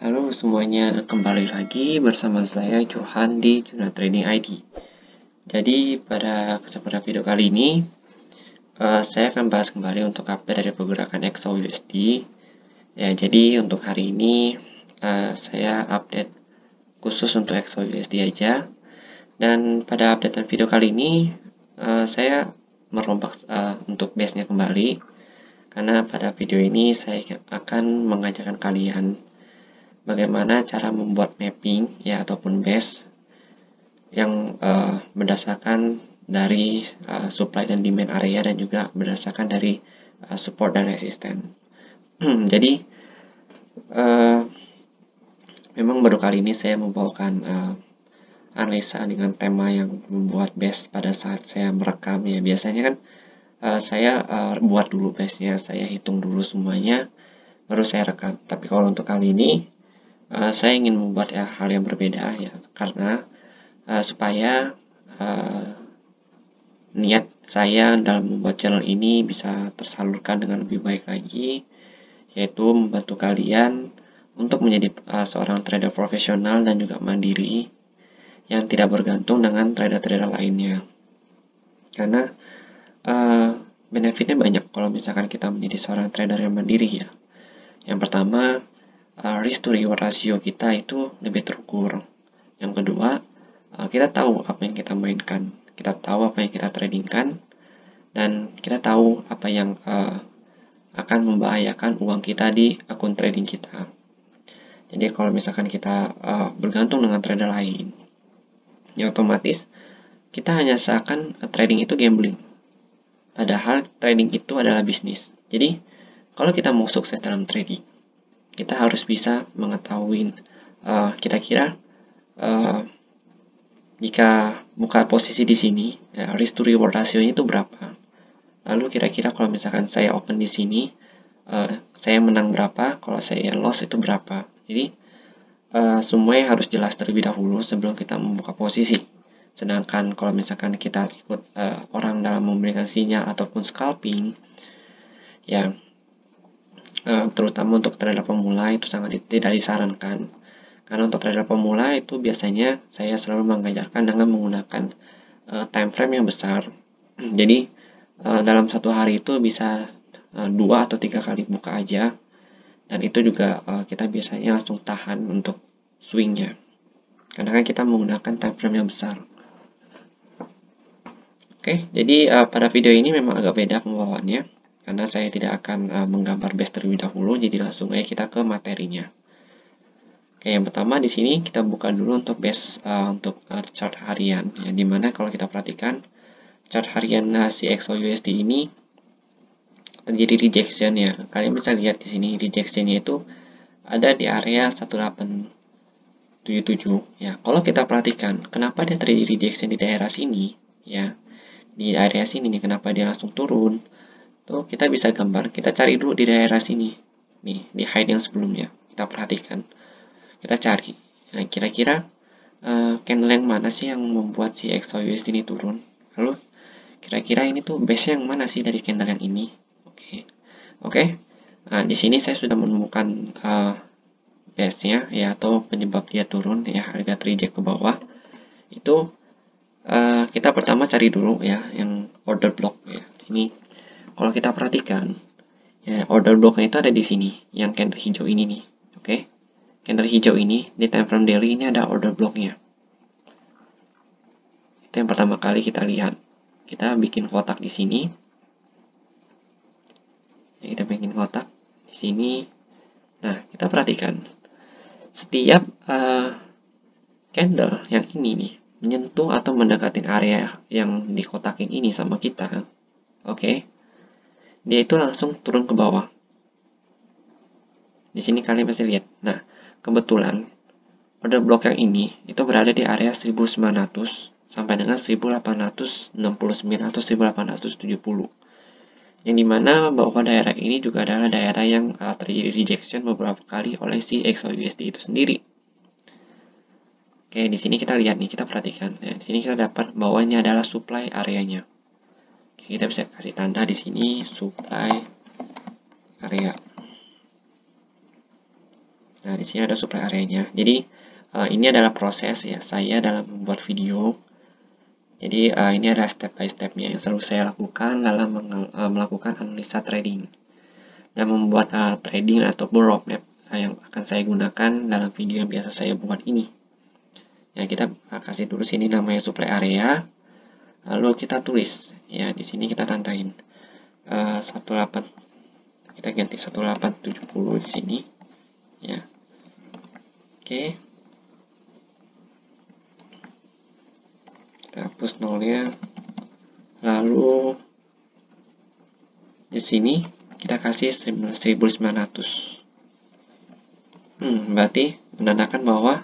Halo semuanya, kembali lagi bersama saya Johan di Juna Trading ID. Jadi pada kesempatan video kali ini, saya akan bahas kembali untuk update dari pergerakan XAUUSD. Ya, jadi untuk hari ini saya update khusus untuk XAUUSD aja. Dan pada updatean video kali ini, saya merombak untuk base-nya kembali. Karena pada video ini saya akan mengajarkan kalian bagaimana cara membuat mapping ya ataupun base yang berdasarkan dari supply dan demand area dan juga berdasarkan dari support dan resisten. Jadi memang baru kali ini saya membawakan analisa dengan tema yang membuat base pada saat saya merekam ya. Biasanya kan saya buat dulu base-nya, saya hitung dulu semuanya, baru saya rekam. Tapi kalau untuk kali ini saya ingin membuat hal yang berbeda ya, karena supaya niat saya dalam membuat channel ini bisa tersalurkan dengan lebih baik lagi, yaitu membantu kalian untuk menjadi seorang trader profesional dan juga mandiri yang tidak bergantung dengan trader-trader lainnya. Karena benefitnya banyak kalau misalkan kita menjadi seorang trader yang mandiri ya. Yang pertama, risk to reward ratio kita itu lebih terukur. Yang kedua, kita tahu apa yang kita mainkan, kita tahu apa yang kita tradingkan, dan kita tahu apa yang akan membahayakan uang kita di akun trading kita. Jadi kalau misalkan kita bergantung dengan trader lain, ya otomatis kita hanya seakan trading itu gambling. Padahal trading itu adalah bisnis. Jadi kalau kita mau sukses dalam trading, kita harus bisa mengetahui kira-kira jika buka posisi di sini, ya, risk to reward ratio-nya itu berapa. Lalu kira-kira kalau misalkan saya open di sini, saya menang berapa, kalau saya loss itu berapa. Jadi semuanya harus jelas terlebih dahulu sebelum kita membuka posisi. Sedangkan kalau misalkan kita ikut orang dalam memberikan sinyal ataupun scalping, ya terutama untuk trader pemula itu sangat tidak disarankan. Karena untuk trader pemula itu biasanya saya selalu mengajarkan dengan menggunakan time frame yang besar. Jadi dalam satu hari itu bisa 2 atau 3 kali buka aja, dan itu juga kita biasanya langsung tahan untuk swingnya karena kan kita menggunakan time frame yang besar. Oke, jadi pada video ini memang agak beda pembawaannya karena saya tidak akan menggambar base terlebih dahulu, jadi langsung aja kita ke materinya. Oke, yang pertama di sini kita buka dulu untuk base untuk chart harian ya, dimana kalau kita perhatikan chart harian si XAUUSD ini terjadi rejection ya. Kalian bisa lihat di sini rejectionnya itu ada di area 1877 ya. Kalau kita perhatikan kenapa dia terjadi rejection di daerah sini ya, di area sini nih, kenapa dia langsung turun tuh, kita bisa gambar, kita cari dulu di daerah sini nih, di high yang sebelumnya kita perhatikan, kita cari nah, kira-kira candle yang mana sih yang membuat si XAUUSD ini turun, lalu kira-kira ini tuh base yang mana sih dari candle yang ini. Oke. Nah, di sini saya sudah menemukan base-nya ya, atau penyebab dia turun ya, harga reject ke bawah. Itu kita pertama cari dulu ya yang order block ya. Ini kalau kita perhatikan ya, order blocknya itu ada di sini, yang candle hijau ini nih. Oke. Candle hijau ini di time frame daily ini ada order blocknya. Itu yang pertama kali kita lihat. Kita bikin kotak di sini. Kita bikin kotak di sini. Nah, kita perhatikan setiap candle yang ini nih menyentuh atau mendekati area yang dikotakin ini sama kita, oke, dia itu langsung turun ke bawah. Di sini kalian bisa lihat. Nah, kebetulan order block yang ini itu berada di area 1900 sampai dengan 1869 atau 1870. Yang dimana bahwa daerah ini juga adalah daerah yang terjadi rejection beberapa kali oleh si XAUUSD itu sendiri. Oke, di sini kita lihat nih, kita perhatikan. Nah, di sini kita dapat bahwa ini adalah supply areanya. Oke, kita bisa kasih tanda di sini supply area. Nah, di sini ada supply areanya. Jadi ini adalah proses ya saya dalam membuat video. Jadi ini adalah step by stepnya yang selalu saya lakukan dalam melakukan analisa trading dan membuat trading ataupun roadmap yang akan saya gunakan dalam video yang biasa saya buat ini. Ya, kita kasih dulu sini namanya supply area, lalu kita tulis ya, di sini kita tandain 18, kita ganti 1870 di sini ya. Oke, kita hapus nolnya, lalu di sini kita kasih 1900. Berarti menandakan bahwa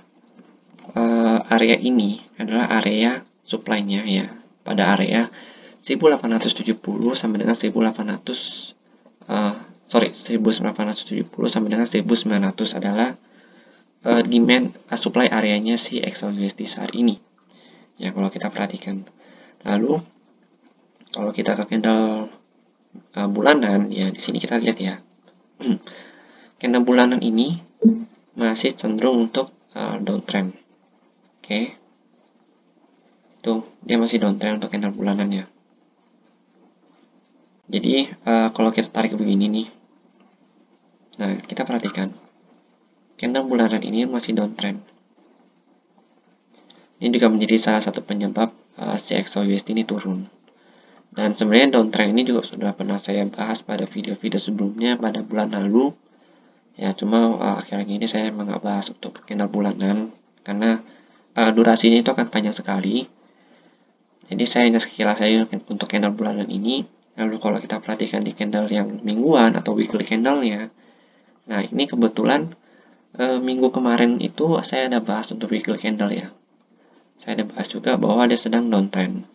area ini adalah area supply-nya ya, pada area 1870 sampai dengan 1970 sampai dengan 1900 adalah demand supply areanya si XAUUSD saat ini. Ya, kalau kita perhatikan. Lalu kalau kita ke candle bulanan ya, di sini kita lihat ya. Candle bulanan ini masih cenderung untuk downtrend. Oke. Itu dia masih downtrend untuk candle bulanannya. Jadi kalau kita tarik begini nih, nah kita perhatikan candle bulanan ini masih downtrend. Ini juga menjadi salah satu penyebab si XAUUSD ini turun. Dan sebenarnya downtrend ini juga sudah pernah saya bahas pada video-video sebelumnya pada bulan lalu. Ya, cuma akhir-akhir ini saya memang nggak bahas untuk candle bulanan karena durasinya itu akan panjang sekali. Jadi saya hanya sekilas saja untuk candle bulanan ini. Lalu kalau kita perhatikan di candle yang mingguan atau weekly candle-nya, nah ini kebetulan minggu kemarin itu saya ada bahas untuk weekly candle ya. Saya ada bahas juga bahwa dia sedang downtrend.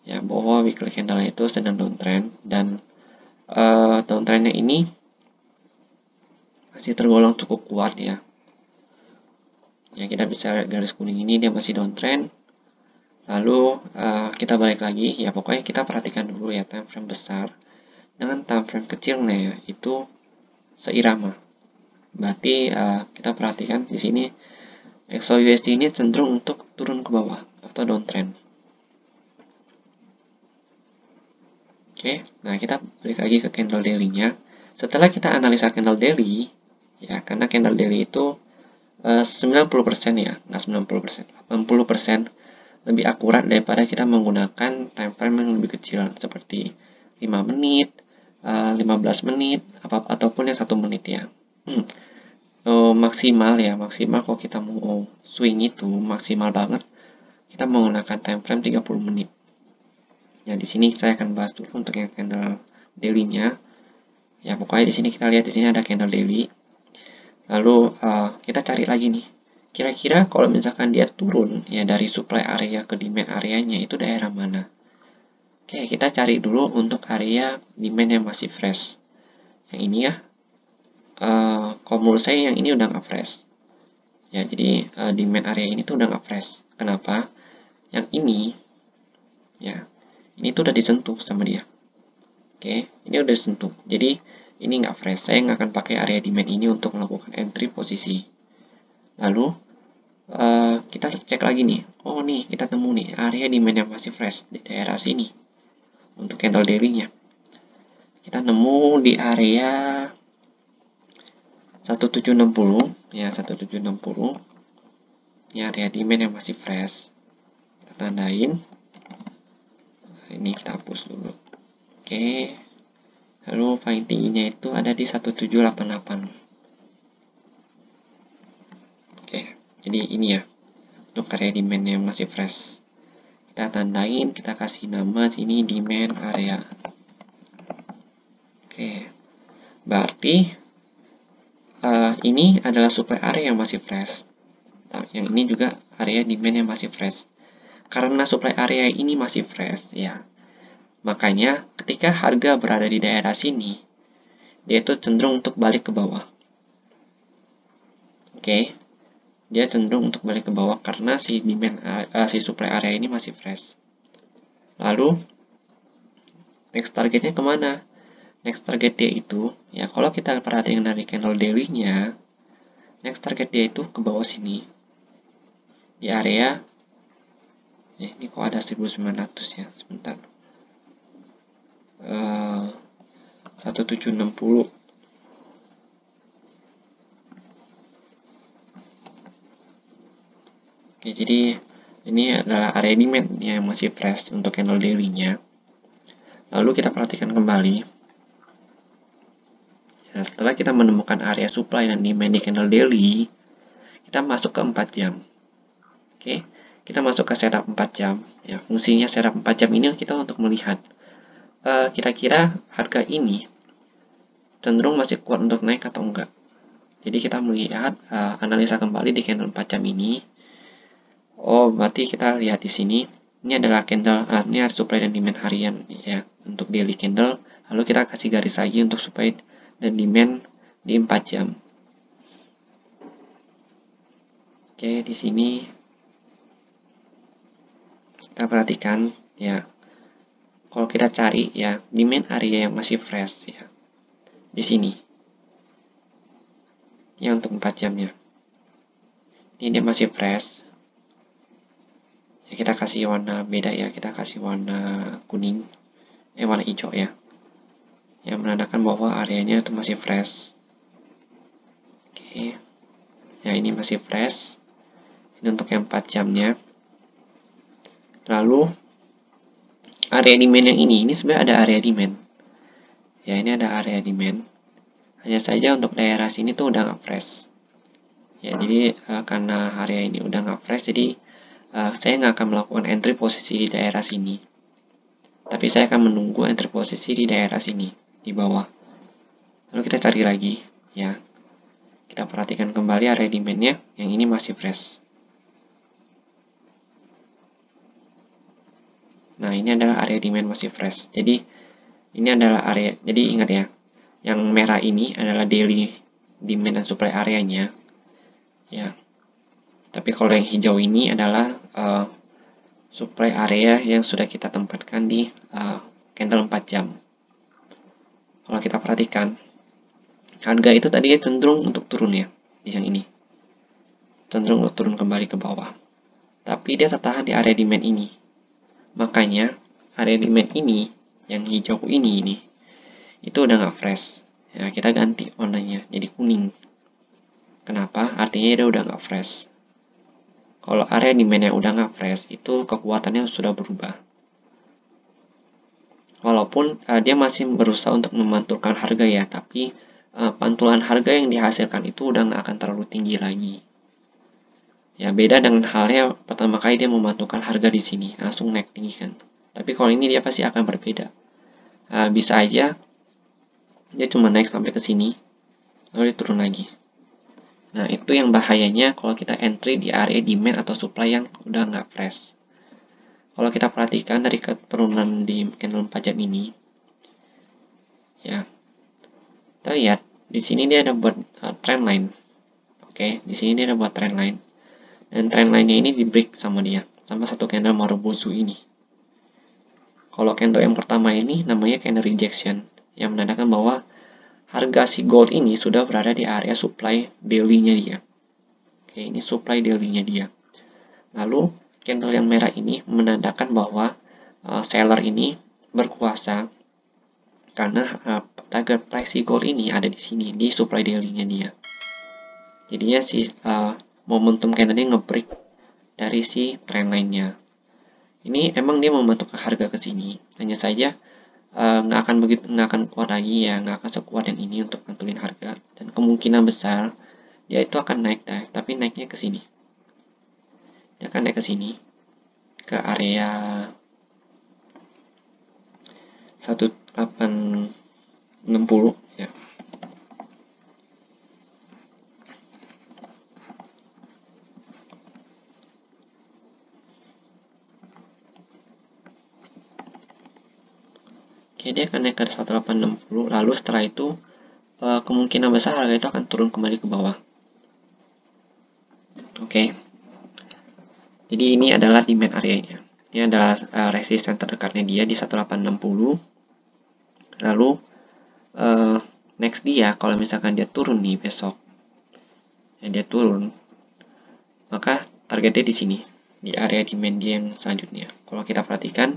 Ya, bahwa weekly candle itu sedang downtrend dan downtrendnya ini masih tergolong cukup kuat ya. Ya, kita bisa lihat garis kuning ini dia masih downtrend. Lalu kita balik lagi ya, pokoknya kita perhatikan dulu ya time frame besar dengan time frame kecilnya ya, itu seirama. Berarti kita perhatikan di sini XAUUSD ini cenderung untuk turun ke bawah atau downtrend. Oke, nah kita balik lagi ke candle daily-nya. Setelah kita analisa candle daily, ya karena candle daily itu 90% ya, nggak 90%, 80% lebih akurat daripada kita menggunakan time frame yang lebih kecil seperti 5 menit, 15 menit, ataupun yang 1 menit ya. Maksimal ya, maksimal kalau kita mau swing itu maksimal banget kita menggunakan time frame 30 menit. Ya, di sini saya akan bahas dulu untuk yang candle daily-nya. Ya, pokoknya di sini kita lihat di sini ada candle daily. Lalu kita cari lagi nih. Kira-kira kalau misalkan dia turun ya dari supply area ke demand areanya itu daerah mana? Oke, kita cari dulu untuk area demand yang masih fresh. Yang ini ya. Kalau menurut saya yang ini udah nggak fresh. Ya, jadi demand area ini tuh udah nggak fresh. Kenapa? Yang ini ya, ini tuh udah disentuh sama dia. Oke, ini udah disentuh. Jadi ini nggak fresh. Saya nggak akan pakai area demand ini untuk melakukan entry posisi. Lalu kita cek lagi nih. Oh nih, kita temu nih area demand yang masih fresh di daerah sini. Untuk candle daily-nya. Kita nemu di area 1760 ya, 1760. Ini area demand yang masih fresh. Kita tandain. Ini kita hapus dulu. Oke. Lalu paling tingginya itu ada di 1788. Oke, jadi ini ya. Untuk area demand yang masih fresh. Kita tandain, kita kasih nama sini demand area. Oke. Berarti ini adalah supply area yang masih fresh. Yang ini juga area demand yang masih fresh. Karena supply area ini masih fresh ya. Makanya ketika harga berada di daerah sini, dia itu cenderung untuk balik ke bawah. Oke. Dia cenderung untuk balik ke bawah karena si demand si supply area ini masih fresh. Lalu next targetnya kemana? Next target dia itu ya kalau kita perhatikan dari candle daily-nya Next target dia itu ke bawah sini. Di area ini kok ada 1900 ya, sebentar. 1760. Oke, jadi ini adalah area demand yang masih fresh untuk candle daily-nya. Lalu kita perhatikan kembali. Nah, setelah kita menemukan area supply dan demand di candle daily, kita masuk ke 4 jam. Oke, kita masuk ke setup 4 jam. Ya, fungsinya setup 4 jam ini kita untuk melihat kira-kira harga ini cenderung masih kuat untuk naik atau enggak. Jadi kita melihat analisa kembali di candle 4 jam ini. Oh, berarti kita lihat di sini. Ini adalah candle, ini supply dan demand harian ya untuk daily candle. Lalu kita kasih garis lagi untuk supply dan demand di 4 jam. Oke, di sini kita perhatikan ya. Kalau kita cari ya demand area yang masih fresh ya. Di sini. Ya untuk 4 jamnya. Ini dia masih fresh. Ya, kita kasih warna beda ya, kita kasih warna kuning, warna hijau ya, yang menandakan bahwa areanya itu masih fresh. Oke, ya ini masih fresh. Ini untuk yang 4 jamnya. Lalu area demand yang ini sebenarnya ada area demand. Ya ini ada area demand. Hanya saja untuk daerah sini tuh udah nggak fresh. Ya jadi karena area ini udah nggak fresh, jadi saya nggak akan melakukan entry posisi di daerah sini. Tapi saya akan menunggu entry posisi di daerah sini, di bawah. Lalu kita cari lagi, ya. Kita perhatikan kembali area demand-nya, yang ini masih fresh. Nah, ini adalah area demand masih fresh. Jadi, ini adalah area, jadi ingat ya, yang merah ini adalah daily demand dan supply areanya. Ya. Tapi kalau yang hijau ini adalah supply area yang sudah kita tempatkan di candle 4 jam. Kalau kita perhatikan, harga itu tadi cenderung untuk turun ya, di yang ini. Cenderung untuk turun kembali ke bawah. Tapi dia tertahan di area demand ini. Makanya, area demand ini, yang hijau ini, itu udah nggak fresh. Ya, kita ganti warnanya, jadi kuning. Kenapa? Artinya dia udah nggak fresh. Kalau area demand yang udah nggak fresh, itu kekuatannya sudah berubah. Walaupun dia masih berusaha untuk memantulkan harga ya, tapi pantulan harga yang dihasilkan itu udah nggak akan terlalu tinggi lagi. Ya, beda dengan halnya pertama kali dia memantulkan harga di sini, langsung naik tinggi kan. Tapi kalau ini dia pasti akan berbeda. Bisa aja dia cuma naik sampai ke sini, lalu dia turun lagi. Nah, itu yang bahayanya kalau kita entry di area demand atau supply yang udah nggak fresh. Kalau kita perhatikan dari penurunan di candle 4 jam ini, ya, kita lihat di sini dia ada buat trend line. Oke, di sini dia ada buat trend line. Dan trend line-nya ini di break sama dia, sama satu candle Marubozu ini. Kalau candle yang pertama ini namanya candle rejection, yang menandakan bahwa harga si gold ini sudah berada di area supply daily-nya dia. Oke, ini supply daily-nya dia. Lalu, candle yang merah ini menandakan bahwa seller ini berkuasa karena target price si gold ini ada di sini, di supply daily-nya dia. Jadinya si momentum candle-nya nge-break dari si trend line-nya. Ini emang dia membentuk harga ke sini. Hanya saja nggak akan kuat lagi ya, nggak akan sekuat yang ini untuk mantulin harga, dan kemungkinan besar dia itu akan naik tapi naiknya ke sini, dia akan naik ke sini ke area 1860 ya. Oke, dia akan naik ke 1860, lalu setelah itu kemungkinan besar harga itu akan turun kembali ke bawah. Oke. Jadi ini adalah demand area-nya. Ini adalah resisten terdekatnya dia di 1860. Lalu next dia, kalau misalkan dia turun nih besok, dia turun, maka targetnya di sini, di area demand dia yang selanjutnya. Kalau kita perhatikan,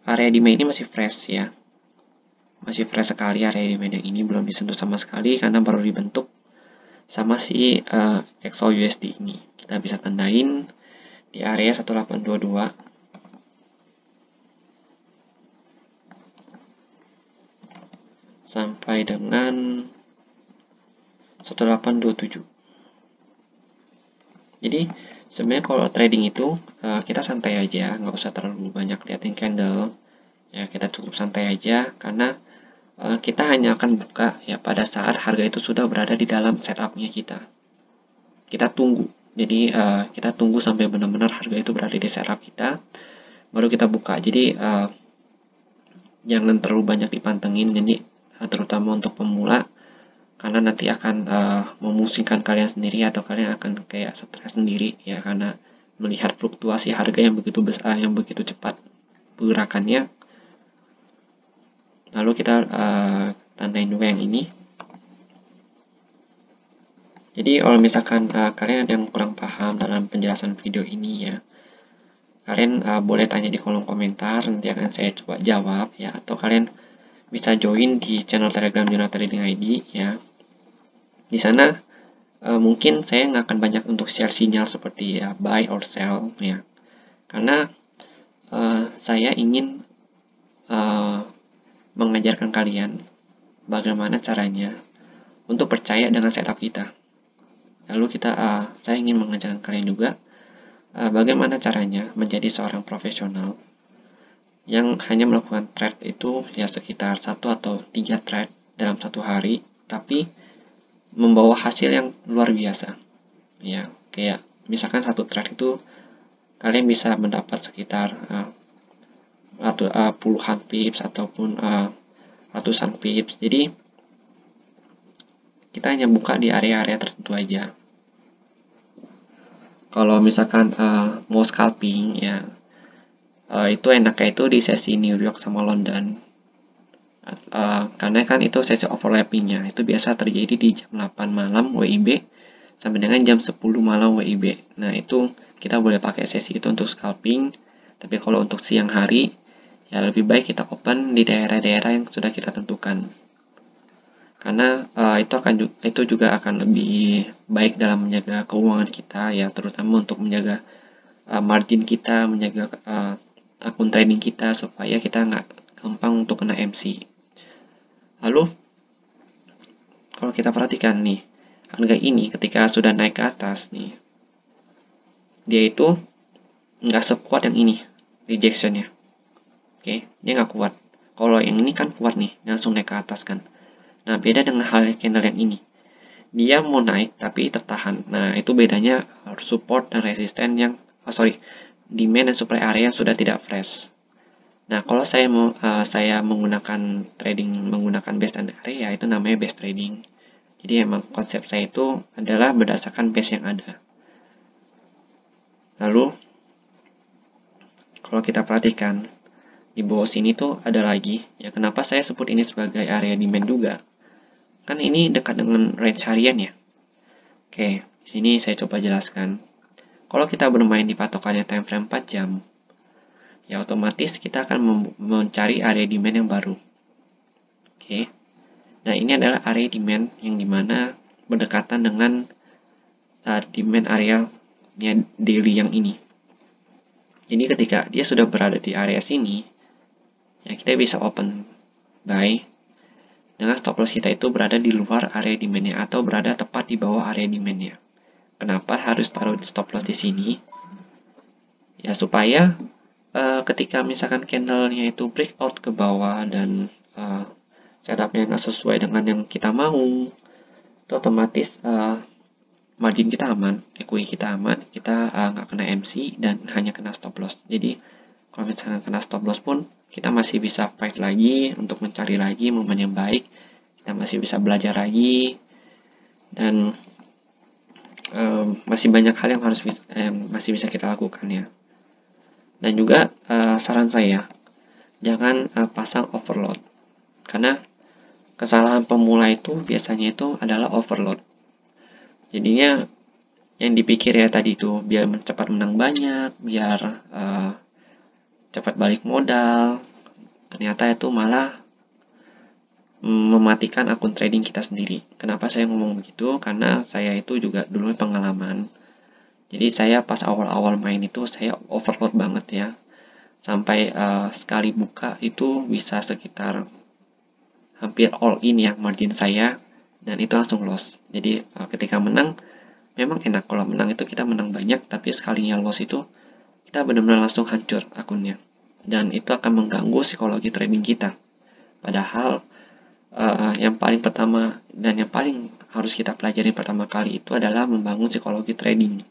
area demand ini masih fresh ya. Masih fresh sekali area demand yang ini, belum disentuh sama sekali karena baru dibentuk sama si XOUSD ini. Kita bisa tandain di area 1822 sampai dengan 1827. Jadi sebenarnya kalau trading itu kita santai aja, nggak usah terlalu banyak liatin candle. Ya, kita cukup santai aja karena kita hanya akan buka ya pada saat harga itu sudah berada di dalam setupnya kita. Kita tunggu. Jadi kita tunggu sampai benar-benar harga itu berada di setup kita, baru kita buka. Jadi jangan terlalu banyak dipantengin. Jadi terutama untuk pemula, karena nanti akan memusingkan kalian sendiri atau kalian akan kayak stres sendiri ya karena melihat fluktuasi harga yang begitu besar, yang begitu cepat pergerakannya. Lalu kita tandain juga yang ini. Jadi kalau misalkan kalian ada yang kurang paham dalam penjelasan video ini ya, kalian boleh tanya di kolom komentar, nanti akan saya coba jawab ya, atau kalian bisa join di channel Telegram Jurnal Trading ID ya. Di sana mungkin saya nggak akan banyak untuk share sinyal seperti ya buy or sell ya, karena saya ingin mengajarkan kalian bagaimana caranya untuk percaya dengan setup kita. Lalu saya ingin mengajarkan kalian juga bagaimana caranya menjadi seorang profesional yang hanya melakukan trade itu ya sekitar 1 atau 3 trade dalam satu hari, tapi membawa hasil yang luar biasa. Ya, kayak misalkan satu trade itu kalian bisa mendapat sekitar puluhan pips ataupun ratusan pips. Jadi kita hanya buka di area-area tertentu aja. Kalau misalkan mau scalping ya, itu enaknya itu di sesi New York sama London. Karena kan itu sesi overlappingnya itu biasa terjadi di jam 8 malam WIB sampai dengan jam 10 malam WIB. Nah itu kita boleh pakai sesi itu untuk scalping. Tapi kalau untuk siang hari ya lebih baik kita open di daerah-daerah yang sudah kita tentukan. Karena itu juga akan lebih baik dalam menjaga keuangan kita ya, terutama untuk menjaga margin kita, menjaga akun trading kita supaya kita nggak gampang untuk kena MC. Lalu kalau kita perhatikan nih, harga ini ketika sudah naik ke atas nih, dia itu nggak sekuat yang ini rejectionnya. Oke, dia nggak kuat. Kalau yang ini kan kuat nih, langsung naik ke atas kan. Nah, beda dengan hal candle yang ini. Dia mau naik tapi tertahan. Nah, itu bedanya support dan resisten yang demand dan supply area yang sudah tidak fresh. Nah, kalau saya menggunakan base dan area, itu namanya base trading. Jadi emang konsep saya itu adalah berdasarkan base yang ada. Lalu kalau kita perhatikan di bawah sini tuh ada lagi ya, kenapa saya sebut ini sebagai area demand juga? Kan ini dekat dengan range harian ya. Oke, di sini saya coba jelaskan. Kalau kita bermain di patokannya time frame 4 jam, ya otomatis kita akan mencari area demand yang baru. Oke. Nah, ini adalah area demand yang dimana berdekatan dengan demand area daily yang ini. Jadi ketika dia sudah berada di area sini, ya kita bisa open buy dengan stop loss kita itu berada di luar area demand-nya atau berada tepat di bawah area demand-nya. Kenapa harus taruh stop loss di sini? Ya supaya ketika misalkan candle-nya itu breakout ke bawah dan setupnya nggak sesuai dengan yang kita mau, itu otomatis margin kita aman, equity kita aman, kita nggak kena MC dan hanya kena stop loss. Jadi kalau misalkan kena stop loss pun kita masih bisa fight lagi untuk mencari lagi momen yang baik, kita masih bisa belajar lagi, dan masih banyak hal yang masih bisa kita lakukan ya. Dan juga saran saya, jangan pasang overload, karena kesalahan pemula itu biasanya itu adalah overload. Jadinya yang dipikir ya tadi itu biar cepat menang banyak, biar cepat balik modal, ternyata itu malah mematikan akun trading kita sendiri. Kenapa saya ngomong begitu? Karena saya itu juga dulu pengalaman. Jadi saya pas awal-awal main itu saya overload banget ya. Sampai sekali buka itu bisa sekitar hampir all in ya margin saya, dan itu langsung loss. Jadi ketika menang memang enak, kalau menang itu kita menang banyak, tapi sekalinya loss itu kita benar-benar langsung hancur akunnya, dan itu akan mengganggu psikologi trading kita. Padahal yang paling pertama dan yang paling harus kita pelajari pertama kali itu adalah membangun psikologi trading.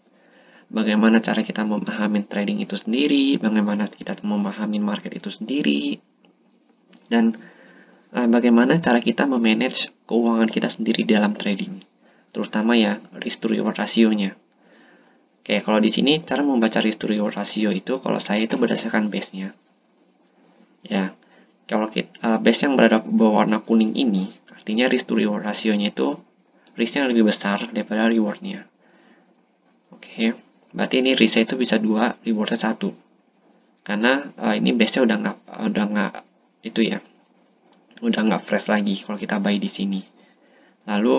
Bagaimana cara kita memahami trading itu sendiri, bagaimana kita memahami market itu sendiri, dan bagaimana cara kita memanage keuangan kita sendiri dalam trading, terutama ya risk to reward rasionya. Oke, kalau di sini cara membaca risk to reward ratio itu, kalau saya itu berdasarkan base-nya. Ya, kalau kita base yang berwarna kuning ini, artinya risk to reward rasionya itu risk-nya lebih besar daripada reward-nya. Oke, berarti ini risk-nya itu bisa 2, reward-nya 1. Karena ini base-nya udah nggak itu ya, udah nggak fresh lagi kalau kita buy di sini. Lalu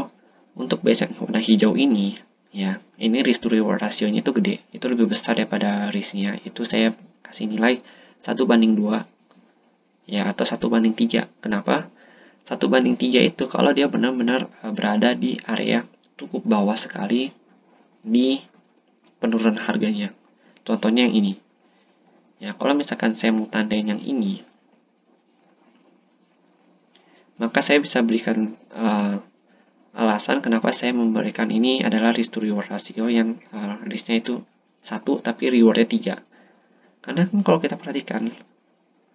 untuk base yang warna hijau ini, ya ini risk to reward rasionya itu gede, itu lebih besar daripada risk-nya. Itu saya kasih nilai 1/2 ya, atau 1/3. Kenapa? 1/3 itu kalau dia benar-benar berada di area cukup bawah sekali di penurunan harganya. Contohnya yang ini. Ya, kalau misalkan saya mau tandain yang ini, maka saya bisa berikan alasan kenapa saya memberikan ini adalah risk to reward ratio yang risknya itu 1 tapi rewardnya 3. Karena kan kalau kita perhatikan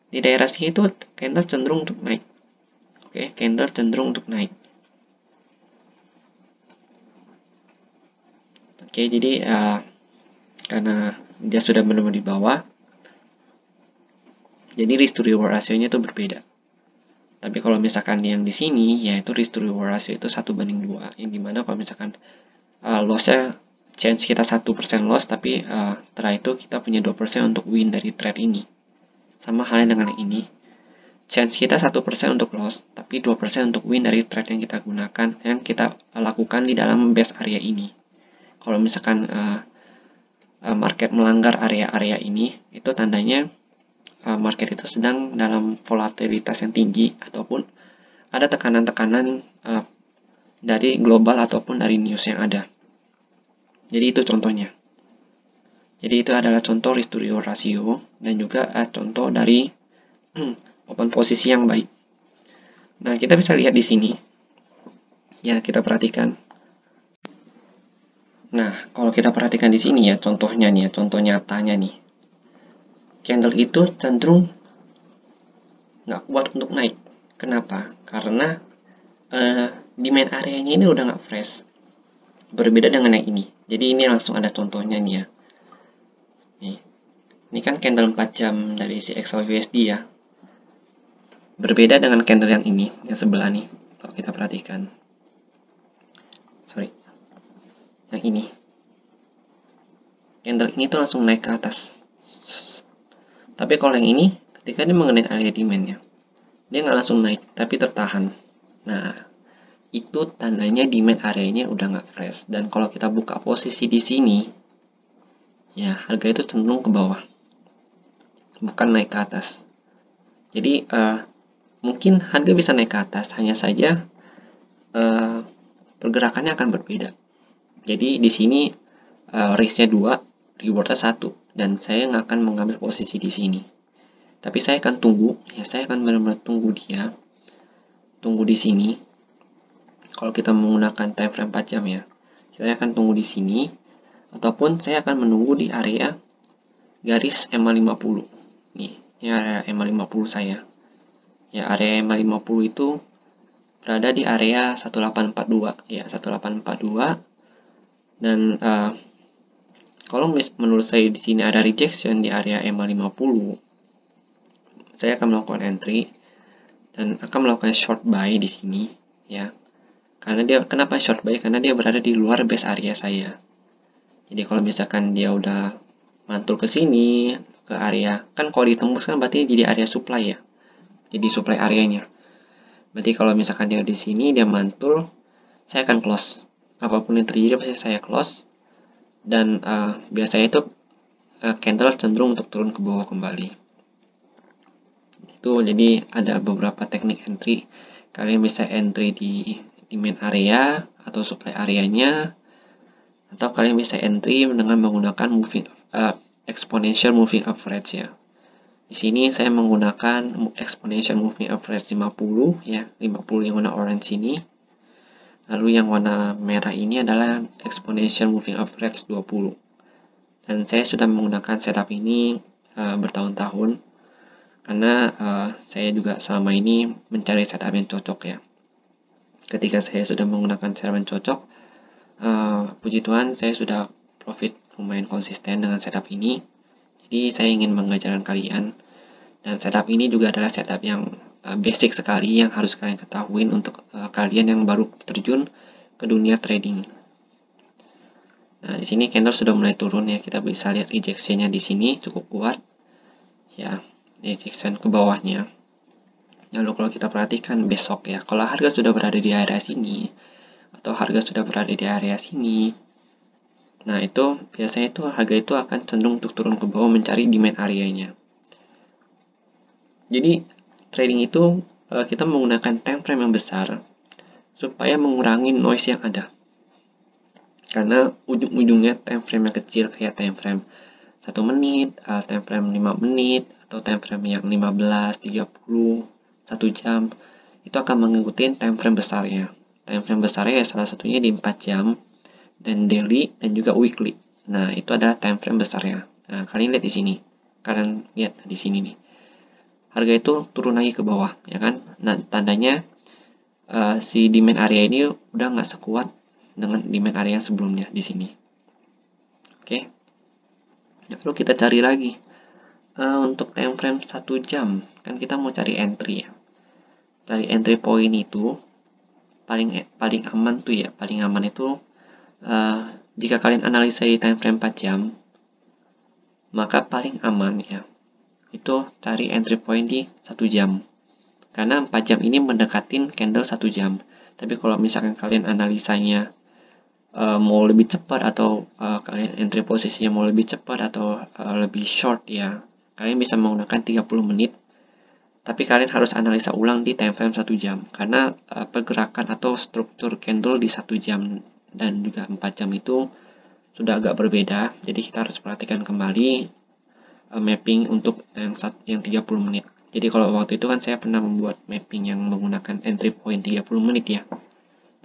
di daerah sini itu candle cenderung untuk naik. Oke, candle cenderung untuk naik. Oke, jadi karena dia sudah benar-benar di bawah, jadi risk to reward rasionya itu berbeda. Tapi kalau misalkan yang di sini, yaitu risk to reward ratio itu 1/2, yang dimana kalau misalkan loss-nya chance kita 1% loss, tapi setelah itu kita punya 2% untuk win dari trade ini. Sama halnya dengan yang ini, chance kita 1% untuk loss, tapi 2% untuk win dari trade yang kita gunakan, yang kita lakukan di dalam base area ini. Kalau misalkan market melanggar area-area ini, itu tandanya market itu sedang dalam volatilitas yang tinggi, ataupun ada tekanan-tekanan dari global ataupun dari news yang ada. Jadi itu contohnya. Jadi itu adalah contoh risk to reward ratio, dan juga contoh dari open posisi yang baik. Nah, kita bisa lihat di sini. Ya, kita perhatikan. Nah, kalau kita perhatikan di sini ya, contohnya nih ya, contoh nyatanya nih. Candle itu cenderung nggak kuat untuk naik. Kenapa? Karena demand areanya ini udah nggak fresh. Berbeda dengan yang ini. Jadi ini langsung ada contohnya nih ya. Nih. Ini kan candle 4 jam dari si XAUUSD ya. Berbeda dengan candle yang ini, yang sebelah nih. Kalau kita perhatikan. Sorry. Yang ini. Candle ini tuh langsung naik ke atas. Tapi kalau yang ini, ketika dia mengenai area demand-nya, dia nggak langsung naik, tapi tertahan. Nah, itu tandanya demand areanya udah nggak fresh. Dan kalau kita buka posisi di sini, ya harga itu cenderung ke bawah, bukan naik ke atas. Jadi mungkin harga bisa naik ke atas, hanya saja pergerakannya akan berbeda. Jadi di sini risk-nya 2, reward-nya 1, dan saya nggak akan mengambil posisi di sini. Tapi saya akan tunggu, ya saya akan benar-benar tunggu dia, tunggu di sini. Kalau kita menggunakan time frame 4 jam ya, saya akan tunggu di sini, ataupun saya akan menunggu di area garis EMA50. Nih, ini area EMA50 saya. Ya, area EMA50 itu berada di area 1842 ya, 1842. Dan kalau menurut saya di sini ada rejection di area EMA50, saya akan melakukan entry dan akan melakukan short buy di sini ya. Karena dia, kenapa short buy? Karena dia berada di luar base area saya. Jadi kalau misalkan dia udah mantul ke sini, ke area, kan kalau ditembus kan berarti jadi area supply ya. Jadi supply areanya. Berarti kalau misalkan dia di sini, dia mantul, saya akan close. Apapun yang terjadi pasti saya close. Dan biasanya itu candle cenderung untuk turun ke bawah kembali. Itu jadi ada beberapa teknik entry. Kalian bisa entry di main area atau supply areanya, atau kalian bisa entry dengan menggunakan exponential moving average ya. Di sini saya menggunakan exponential moving average 50 ya, 50 yang warna orange ini. Lalu yang warna merah ini adalah exponential moving average 20. Dan saya sudah menggunakan setup ini bertahun-tahun karena saya juga selama ini mencari setup yang cocok ya. Ketika saya sudah menggunakan setup yang cocok, puji Tuhan saya sudah profit lumayan konsisten dengan setup ini. Jadi saya ingin mengajarkan kalian, dan setup ini juga adalah setup yang basic sekali yang harus kalian ketahui untuk kalian yang baru terjun ke dunia trading. Nah, di sini candle sudah mulai turun ya, kita bisa lihat rejection-nya di sini cukup kuat ya, rejection ke bawahnya. Lalu kalau kita perhatikan besok ya, kalau harga sudah berada di area sini atau harga sudah berada di area sini, nah itu biasanya itu harga itu akan cenderung untuk turun ke bawah mencari demand areanya. Jadi trading itu kita menggunakan time frame yang besar supaya mengurangi noise yang ada. Karena ujung-ujungnya time frame yang kecil kayak time frame 1 menit, time frame 5 menit, atau time frame yang 15, 30, 1 jam, itu akan mengikuti time frame besarnya. Time frame besarnya ya salah satunya di 4 jam, dan daily, dan juga weekly. Nah, itu adalah time frame besarnya. Nah, kalian lihat di sini. Kalian lihat di sini nih. Harga itu turun lagi ke bawah, ya kan? Nah, tandanya si demand area ini udah nggak sekuat dengan demand area yang sebelumnya di sini. Oke. Lalu kita cari lagi. Untuk time frame 1 jam, kan kita mau cari entry ya. Cari entry point itu paling aman tuh ya, paling aman itu jika kalian analisa di time frame 4 jam, maka paling aman ya itu cari entry point di 1 jam. Karena 4 jam ini mendekatin candle 1 jam. Tapi kalau misalkan kalian analisanya mau lebih cepat, atau kalian entry posisinya mau lebih cepat atau lebih short ya, kalian bisa menggunakan 30 menit. Tapi kalian harus analisa ulang di time frame 1 jam. Karena pergerakan atau struktur candle di 1 jam dan juga 4 jam itu sudah agak berbeda. Jadi kita harus perhatikan kembali mapping untuk yang 30 menit. Jadi kalau waktu itu kan saya pernah membuat mapping yang menggunakan entry point 30 menit ya.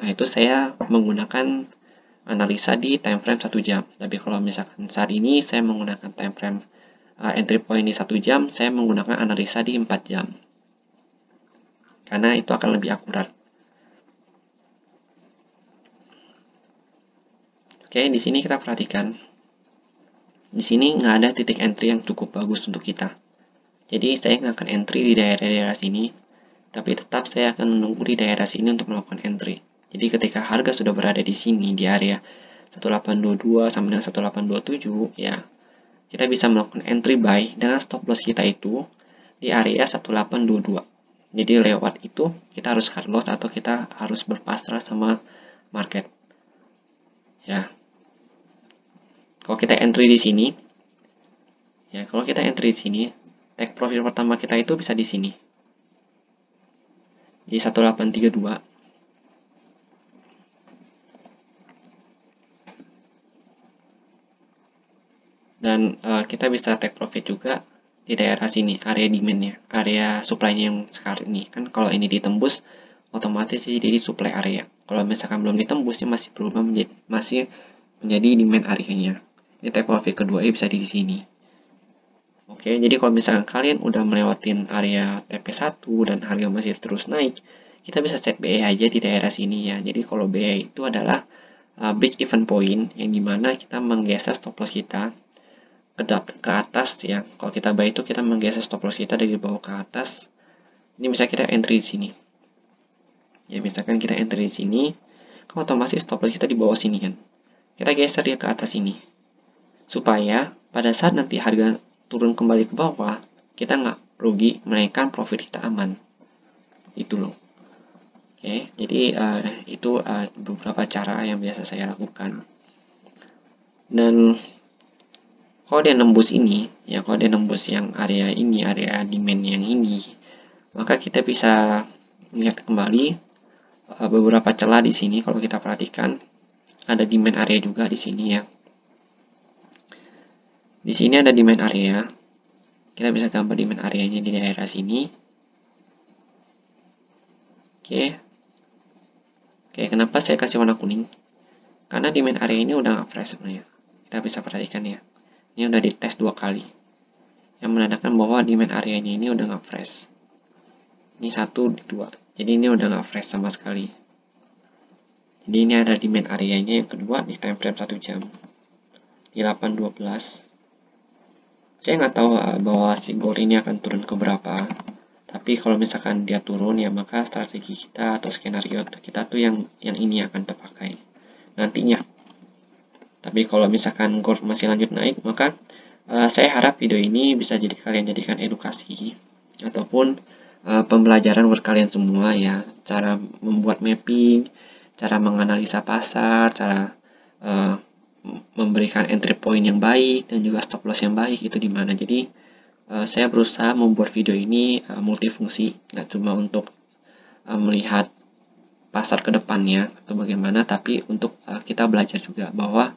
Nah, itu saya menggunakan analisa di time frame 1 jam. Tapi kalau misalkan saat ini saya menggunakan time frame entry point di 1 jam, saya menggunakan analisa di 4 jam. Karena itu akan lebih akurat. Oke, di sini kita perhatikan. Di sini nggak ada titik entry yang cukup bagus untuk kita. Jadi saya nggak akan entry di daerah-daerah sini, tapi tetap saya akan menunggu di daerah sini untuk melakukan entry. Jadi ketika harga sudah berada di sini, di area 1822 sampai dengan 1827, ya, kita bisa melakukan entry buy dengan stop loss kita itu di area 1822. Jadi lewat itu kita harus cut loss atau kita harus berpasrah sama market. Ya. Kalau kita entry di sini, ya, kalau kita entry di sini, take profit pertama kita itu bisa di sini. Di 1832. Dan kita bisa take profit juga di daerah sini, area demand-nya, area supply-nya yang sekarang ini. Kan kalau ini ditembus, otomatis jadi supply area. Kalau misalkan belum ditembus, masih berubah masih menjadi demand area-nya. Ini take profit kedua bisa di sini. Oke, jadi kalau misalkan kalian udah melewatin area TP1 dan harga masih terus naik, kita bisa set BE aja di daerah sini ya. Jadi kalau BE itu adalah break even point, yang dimana kita menggeser stop loss kita ke atas ya. Kalau kita buy itu kita menggeser stop loss kita dari bawah ke atas. Ini bisa kita entry di sini. Ya, misalkan kita entry di sini, kan otomatis stop loss kita di bawah sini kan. Kita geser dia ke atas sini, supaya pada saat nanti harga turun kembali ke bawah, kita nggak rugi, melainkan profit kita aman. Itu loh. Oke, jadi itu beberapa cara yang biasa saya lakukan. Dan kalau dia nembus ini, ya kalau dia nembus yang area ini, area demand yang ini, maka kita bisa melihat kembali beberapa celah di sini. Kalau kita perhatikan, ada demand area juga di sini ya. Di sini ada demand area. Kita bisa gambar demand areanya di daerah sini. Oke. Oke, kenapa saya kasih warna kuning? Karena demand area ini udah nggak fresh sebenarnya. Kita bisa perhatikan ya. Ini udah dites 2 kali. Yang menandakan bahwa demand areanya ini udah nggak fresh. Ini 1, 2. Jadi ini udah nggak fresh sama sekali. Jadi ini ada demand areanya yang kedua di time frame 1 jam. Di 8.12. Saya nggak tahu bahwa si gold ini akan turun ke berapa. Tapi kalau misalkan dia turun ya, maka strategi kita atau skenario kita tuh yang ini akan terpakai nantinya. Tapi kalau misalkan gold masih lanjut naik, maka saya harap video ini bisa jadi kalian jadikan edukasi ataupun pembelajaran buat kalian semua ya, cara membuat mapping, cara menganalisa pasar, cara memberikan entry point yang baik dan juga stop loss yang baik itu di mana. Jadi saya berusaha membuat video ini multifungsi, nggak cuma untuk melihat pasar ke depannya atau bagaimana, tapi untuk kita belajar juga bahwa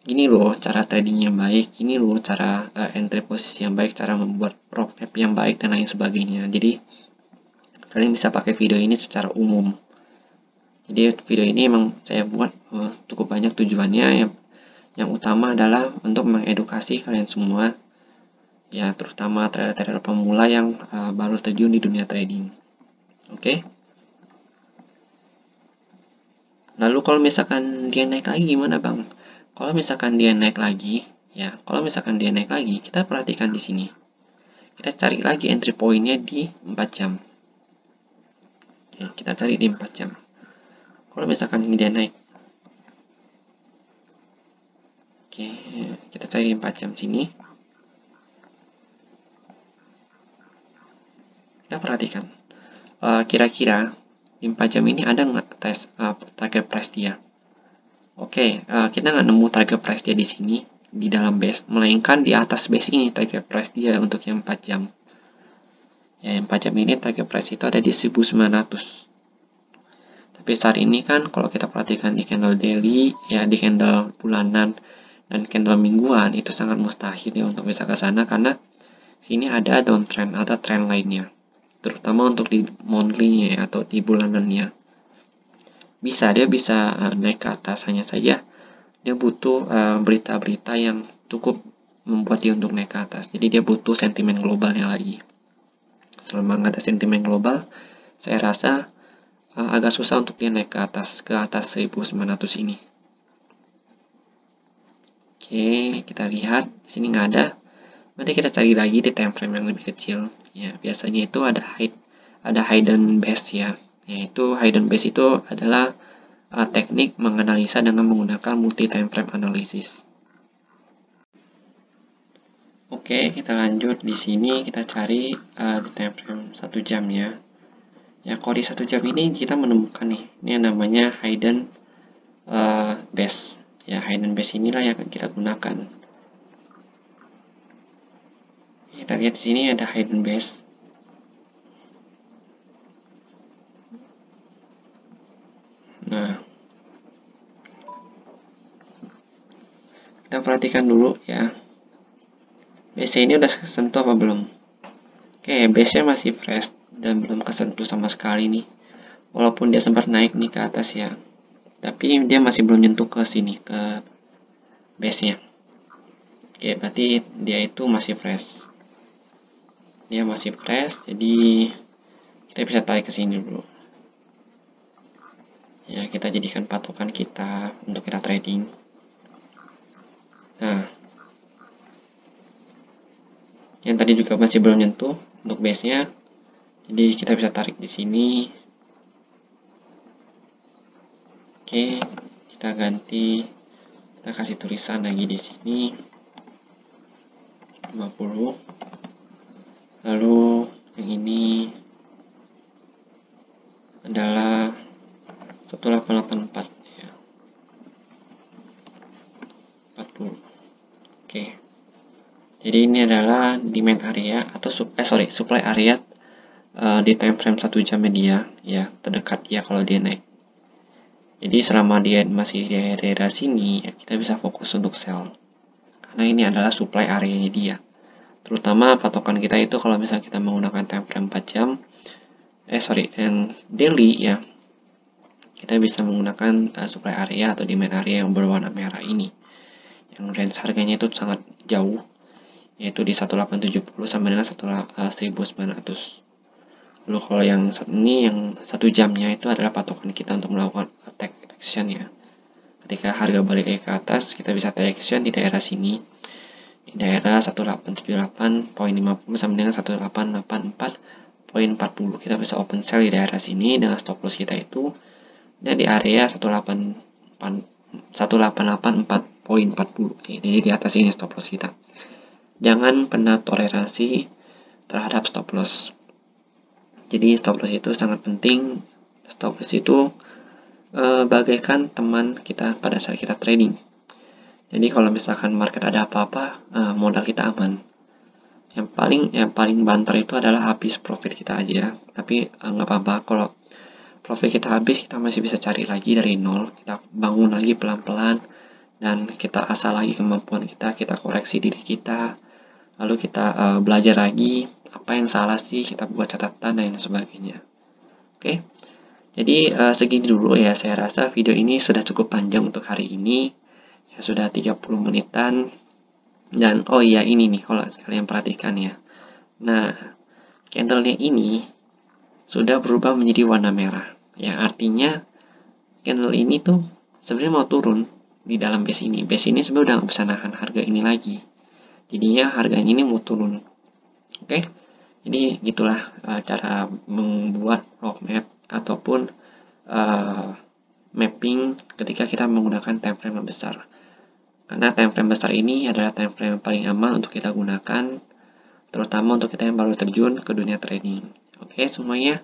ini loh cara trading yang baik, ini loh cara entry posisi yang baik, cara membuat roadmap yang baik dan lain sebagainya. Jadi kalian bisa pakai video ini secara umum. Jadi video ini emang saya buat cukup banyak tujuannya. Yang utama adalah untuk mengedukasi kalian semua, ya terutama trader-trader pemula yang baru terjun di dunia trading. Oke. Lalu kalau misalkan dia naik lagi gimana bang? Kalau misalkan dia naik lagi, ya kalau misalkan dia naik lagi, kita perhatikan di sini. Kita cari lagi entry point-nya di 4 jam. Oke, kita cari di 4 jam. Kalau misalkan ini dia naik, oke, kita cari di 4 jam sini. Kita perhatikan, kira-kira di 4 jam ini ada nggak target price dia? Oke, kita nggak nemu target price dia di sini, di dalam base, melainkan di atas base ini target price dia untuk yang 4 jam. Ya, yang 4 jam ini target price itu ada di 1900. Tapi saat ini kan kalau kita perhatikan di candle daily, ya di candle bulanan dan candle mingguan, itu sangat mustahil ya untuk bisa ke sana karena sini ada downtrend atau trend lainnya. Terutama untuk di monthly-nya atau di bulanannya. Dia bisa naik ke atas, hanya saja dia butuh berita-berita yang cukup membuat dia untuk naik ke atas. Jadi dia butuh sentimen globalnya lagi. Selama nggak ada sentimen global, saya rasa agak susah untuk dia naik ke atas 1900 ini. Oke, kita lihat di sini nggak ada. Nanti kita cari lagi di time frame yang lebih kecil. Ya, biasanya itu ada hidden base ya. Yaitu hidden base itu adalah teknik menganalisa dengan menggunakan multi time frame analysis. Oke, kita lanjut di sini kita cari di time frame 1 jam ya. Ya, kalau di 1 jam ini kita menemukan nih, ini yang namanya hidden base. Ya, hidden base inilah yang akan kita gunakan. Kita lihat di sini ada hidden base. Nah, kita perhatikan dulu ya. Base ini udah kesentuh apa belum? Oke, base-nya masih fresh dan belum kesentuh sama sekali nih. Walaupun dia sempat naik nih ke atas ya. Tapi dia masih belum nyentuh ke sini, ke base-nya. Oke, berarti dia itu masih fresh. Dia masih fresh, jadi kita bisa tarik ke sini dulu. Ya, kita jadikan patokan kita untuk kita trading. Nah, yang tadi juga masih belum nyentuh untuk base-nya. Jadi kita bisa tarik di sini. Oke, kita ganti, kita kasih tulisan lagi di sini 50. Lalu yang ini adalah 1884 ya, 40. Oke. Jadi ini adalah demand area atau supply area di time frame 1 jam media ya, terdekat ya kalau dia naik. Jadi selama dia masih di daerah sini ya, kita bisa fokus untuk sell. Karena ini adalah supply area dia. Terutama patokan kita itu kalau misalnya kita menggunakan time frame 4 jam and daily ya, kita bisa menggunakan supply area atau demand area yang berwarna merah ini. Yang range harganya itu sangat jauh, yaitu di 1870 sampai dengan 1900. Lalu kalau yang ini yang 1 jamnya itu adalah patokan kita untuk melakukan take action ya. Ketika harga balik ke atas, kita bisa take action di daerah sini, di daerah 1878.50 sampai dengan 1884.40. Kita bisa open sell di daerah sini dengan stop loss kita itu dan di area 1884.40. Jadi di atas ini stop loss kita. Jangan pernah toleransi terhadap stop loss. Jadi stop loss itu sangat penting. Stop loss itu bagaikan teman kita pada saat kita trading. Jadi kalau misalkan market ada apa-apa, modal kita aman. Yang paling banter itu adalah habis profit kita aja. Tapi nggak apa-apa, kalau profit kita habis, kita masih bisa cari lagi dari nol. Kita bangun lagi pelan-pelan dan kita asah lagi kemampuan kita koreksi diri kita. Lalu kita belajar lagi apa yang salah sih, kita buat catatan dan sebagainya. Oke. Jadi segini dulu ya, saya rasa video ini sudah cukup panjang untuk hari ini. Ya sudah 30 menitan. Dan oh iya, ini nih kalau kalian perhatikan ya. Nah, candlenya ini sudah berubah menjadi warna merah. Ya artinya candle ini tuh sebenarnya mau turun di dalam base ini. Base ini sebenarnya udah nggak bisa nahan harga ini lagi. Jadinya harganya ini mau turun. Oke. Jadi gitulah cara membuat roadmap ataupun mapping ketika kita menggunakan time frame yang besar. Karena time frame besar ini adalah time frame yang paling aman untuk kita gunakan, terutama untuk kita yang baru terjun ke dunia trading. Oke, semuanya.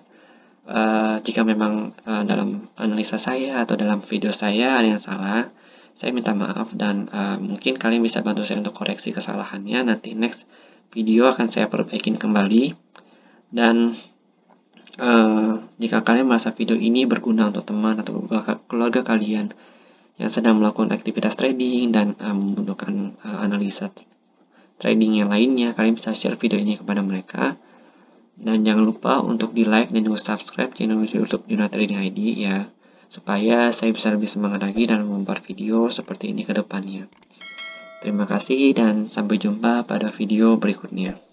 Jika memang dalam analisa saya atau dalam video saya ada yang salah, saya minta maaf dan mungkin kalian bisa bantu saya untuk koreksi kesalahannya. Nanti next video akan saya perbaikin kembali. Dan jika kalian merasa video ini berguna untuk teman atau keluarga kalian yang sedang melakukan aktivitas trading dan membutuhkan analisa trading yang lainnya, kalian bisa share video ini kepada mereka. Dan jangan lupa untuk di like dan juga subscribe channel YouTube Juna Trading ID ya, supaya saya bisa lebih semangat lagi dalam membuat video seperti ini ke depannya. Terima kasih dan sampai jumpa pada video berikutnya.